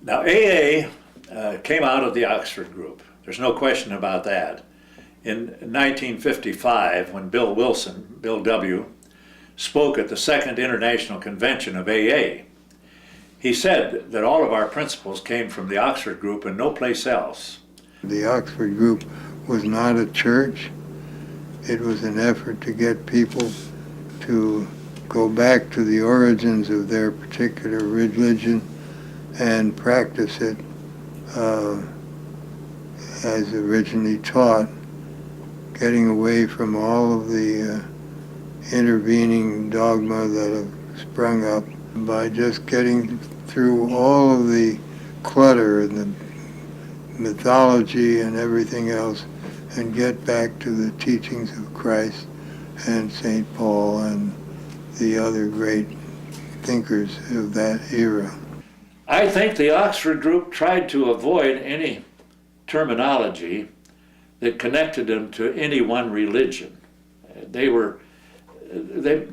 Now, AA came out of the Oxford group. There's no question about that. In 1955, when Bill W., spoke at the Second International Convention of AA, he said that all of our principles came from the Oxford group and no place else. The Oxford group was not a church. It was an effort to get people to go back to the origins of their particular religion and practice it as originally taught, getting away from all of the intervening dogma that have sprung up by just getting through all of the clutter and the mythology and everything else and get back to the teachings of Christ and St. Paul and the other great thinkers of that era. I think the Oxford group tried to avoid any terminology that connected them to any one religion. They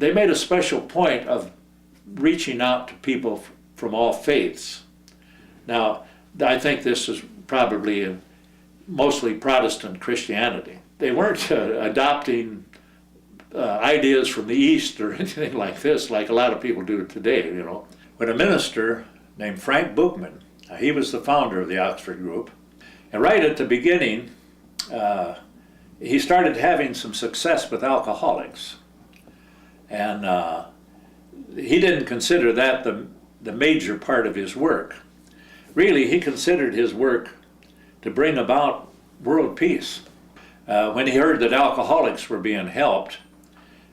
made a special point of reaching out to people from all faiths. Now, I think this is probably mostly Protestant Christianity. They weren't adopting ideas from the East or anything like this, like a lot of people do today, you know. When a minister named Frank Bookman, he was the founder of the Oxford group, and right at the beginning, he started having some success with alcoholics. And he didn't consider that the major part of his work. Really, he considered his work to bring about world peace. When he heard that alcoholics were being helped,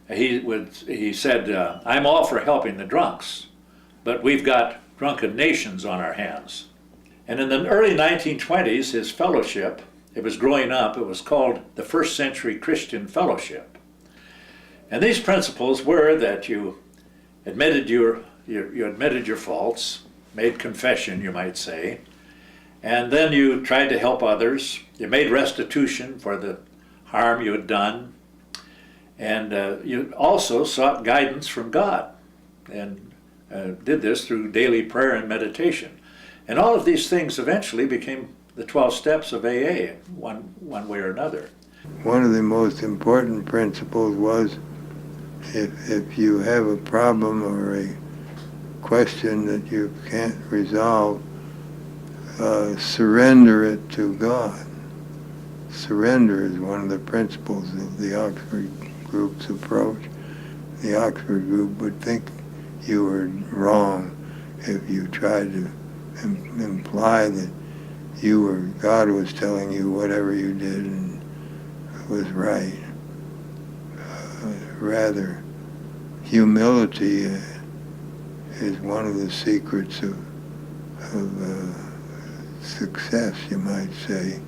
he said, I'm all for helping the drunks, but we've got drunken nations on our hands. And in the early 1920s, his fellowship, it was growing up, it was called the First Century Christian Fellowship. And these principles were that you admitted your faults, made confession, you might say, and then you tried to help others. You made restitution for the harm you had done, and you also sought guidance from God, and did this through daily prayer and meditation. And all of these things eventually became the 12 steps of AA, one way or another. One of the most important principles was if you have a problem or a question that you can't resolve, surrender it to God. Surrender is one of the principles of the Oxford group's approach. The Oxford group would think you were wrong if you tried to imply that God was telling you whatever you did and was right. Rather, humility is one of the secrets of success, you might say.